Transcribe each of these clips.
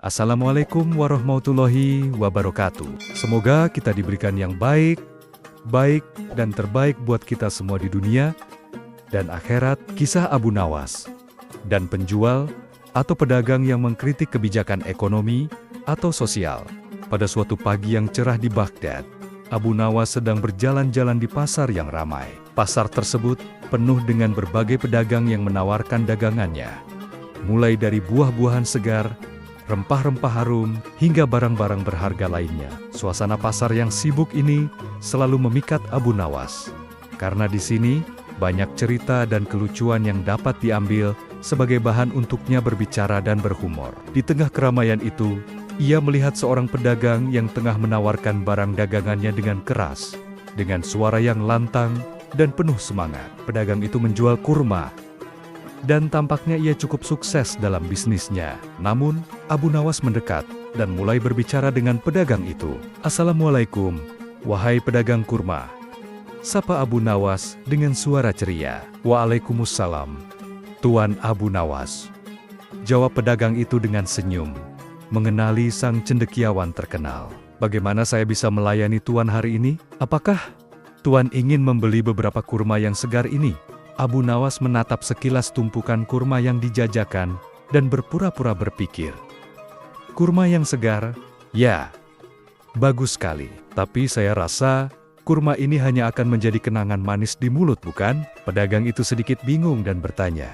Assalamualaikum warahmatullahi wabarakatuh. Semoga kita diberikan yang baik, dan terbaik buat kita semua di dunia dan akhirat. Kisah Abu Nawas dan penjual atau pedagang yang mengkritik kebijakan ekonomi atau sosial. Pada suatu pagi yang cerah di Baghdad, Abu Nawas sedang berjalan-jalan di pasar yang ramai. Pasar tersebut penuh dengan berbagai pedagang yang menawarkan dagangannya, mulai dari buah-buahan segar, rempah-rempah harum, hingga barang-barang berharga lainnya. Suasana pasar yang sibuk ini selalu memikat Abu Nawas, karena di sini banyak cerita dan kelucuan yang dapat diambil sebagai bahan untuknya berbicara dan berhumor. Di tengah keramaian itu, ia melihat seorang pedagang yang tengah menawarkan barang dagangannya dengan keras, dengan suara yang lantang dan penuh semangat. Pedagang itu menjual kurma, dan tampaknya ia cukup sukses dalam bisnisnya. Namun, Abu Nawas mendekat dan mulai berbicara dengan pedagang itu. "Assalamualaikum, wahai pedagang kurma," sapa Abu Nawas dengan suara ceria. "Waalaikumsalam, Tuan Abu Nawas," jawab pedagang itu dengan senyum, mengenali sang cendekiawan terkenal. "Bagaimana saya bisa melayani Tuan hari ini? Apakah Tuan ingin membeli beberapa kurma yang segar ini?" Abu Nawas menatap sekilas tumpukan kurma yang dijajakan dan berpura-pura berpikir. "Kurma yang segar? Ya, bagus sekali. Tapi saya rasa kurma ini hanya akan menjadi kenangan manis di mulut, bukan?" Pedagang itu sedikit bingung dan bertanya,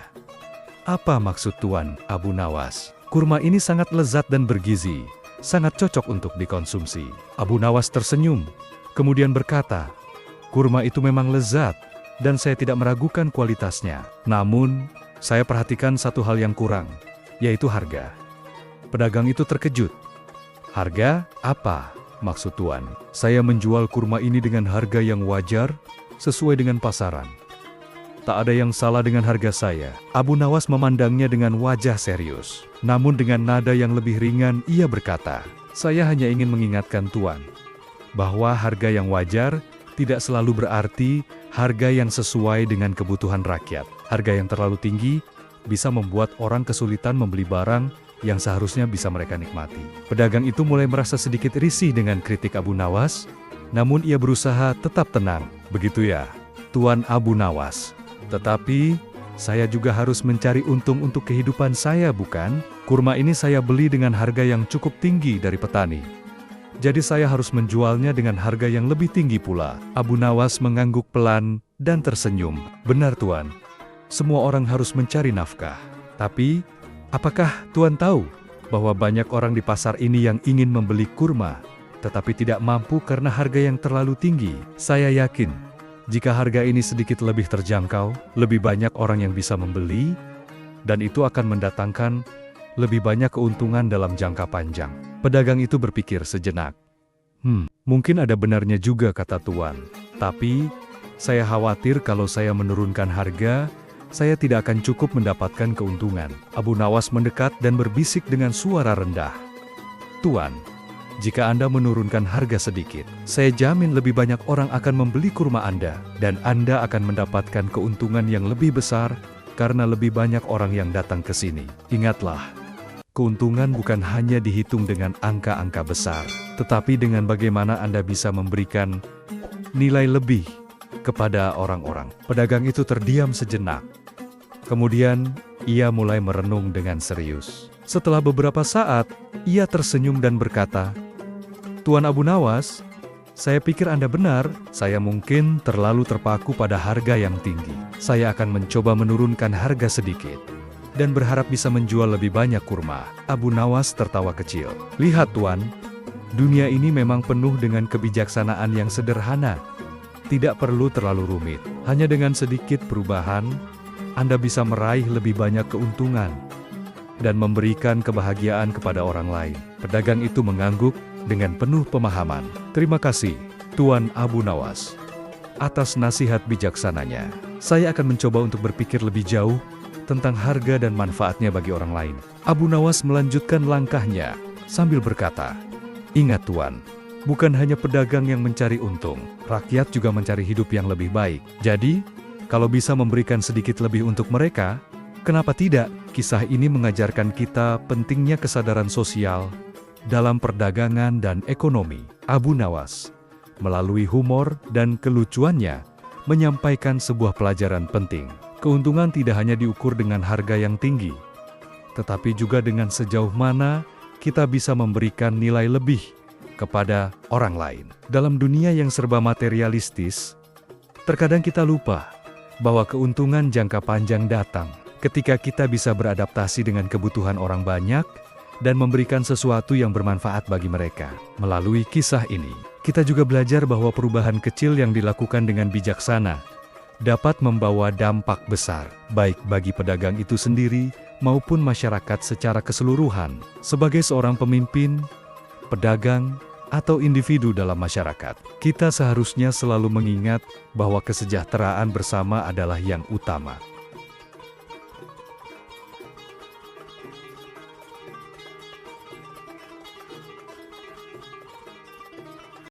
"Apa maksud Tuan, Abu Nawas?" "Kurma ini sangat lezat dan bergizi, sangat cocok untuk dikonsumsi." Abu Nawas tersenyum, kemudian berkata, "Kurma itu memang lezat, dan saya tidak meragukan kualitasnya. Namun, saya perhatikan satu hal yang kurang, yaitu harga." Pedagang itu terkejut. "Harga? Apa maksud Tuan?" "Saya menjual kurma ini dengan harga yang wajar, sesuai dengan pasaran. Tak ada yang salah dengan harga saya." Abu Nawas memandangnya dengan wajah serius. Namun dengan nada yang lebih ringan, ia berkata, "Saya hanya ingin mengingatkan Tuan, bahwa harga yang wajar tidak selalu berarti harga yang sesuai dengan kebutuhan rakyat. Harga yang terlalu tinggi bisa membuat orang kesulitan membeli barang yang seharusnya bisa mereka nikmati." Pedagang itu mulai merasa sedikit risih dengan kritik Abu Nawas, namun ia berusaha tetap tenang. "Begitu ya, Tuan Abu Nawas. Tetapi, saya juga harus mencari untung untuk kehidupan saya, bukan? Kurma ini saya beli dengan harga yang cukup tinggi dari petani. Jadi saya harus menjualnya dengan harga yang lebih tinggi pula." Abu Nawas mengangguk pelan dan tersenyum. "Benar Tuan, semua orang harus mencari nafkah. Tapi, apakah Tuan tahu bahwa banyak orang di pasar ini yang ingin membeli kurma, tetapi tidak mampu karena harga yang terlalu tinggi? Saya yakin, jika harga ini sedikit lebih terjangkau, lebih banyak orang yang bisa membeli, dan itu akan mendatangkan lebih banyak keuntungan dalam jangka panjang." Pedagang itu berpikir sejenak. Mungkin ada benarnya juga," kata Tuan. "Tapi, saya khawatir kalau saya menurunkan harga, saya tidak akan cukup mendapatkan keuntungan." Abu Nawas mendekat dan berbisik dengan suara rendah, "Tuan, jika Anda menurunkan harga sedikit, saya jamin lebih banyak orang akan membeli kurma Anda, dan Anda akan mendapatkan keuntungan yang lebih besar karena lebih banyak orang yang datang ke sini. Ingatlah, keuntungan bukan hanya dihitung dengan angka-angka besar, tetapi dengan bagaimana Anda bisa memberikan nilai lebih kepada orang-orang." Pedagang itu terdiam sejenak. Kemudian, ia mulai merenung dengan serius. Setelah beberapa saat, ia tersenyum dan berkata, "Tuan Abu Nawas, saya pikir Anda benar. Saya mungkin terlalu terpaku pada harga yang tinggi. Saya akan mencoba menurunkan harga sedikit dan berharap bisa menjual lebih banyak kurma." Abu Nawas tertawa kecil. "Lihat Tuan, dunia ini memang penuh dengan kebijaksanaan yang sederhana. Tidak perlu terlalu rumit. Hanya dengan sedikit perubahan, Anda bisa meraih lebih banyak keuntungan dan memberikan kebahagiaan kepada orang lain." Pedagang itu mengangguk dengan penuh pemahaman. "Terima kasih, Tuan Abu Nawas, atas nasihat bijaksananya. Saya akan mencoba untuk berpikir lebih jauh tentang harga dan manfaatnya bagi orang lain." Abu Nawas melanjutkan langkahnya sambil berkata, "Ingat Tuan, bukan hanya pedagang yang mencari untung, rakyat juga mencari hidup yang lebih baik. Jadi, kalau bisa memberikan sedikit lebih untuk mereka, Kenapa tidak? Kisah ini mengajarkan kita pentingnya kesadaran sosial dalam perdagangan dan ekonomi. Abu Nawas, melalui humor dan kelucuannya, menyampaikan sebuah pelajaran penting. Keuntungan tidak hanya diukur dengan harga yang tinggi, tetapi juga dengan sejauh mana kita bisa memberikan nilai lebih kepada orang lain. Dalam dunia yang serba materialistis, terkadang kita lupa bahwa keuntungan jangka panjang datang ketika kita bisa beradaptasi dengan kebutuhan orang banyak dan memberikan sesuatu yang bermanfaat bagi mereka. Melalui kisah ini, kita juga belajar bahwa perubahan kecil yang dilakukan dengan bijaksana dapat membawa dampak besar, baik bagi pedagang itu sendiri maupun masyarakat secara keseluruhan. Sebagai seorang pemimpin, pedagang, atau individu dalam masyarakat, kita seharusnya selalu mengingat bahwa kesejahteraan bersama adalah yang utama.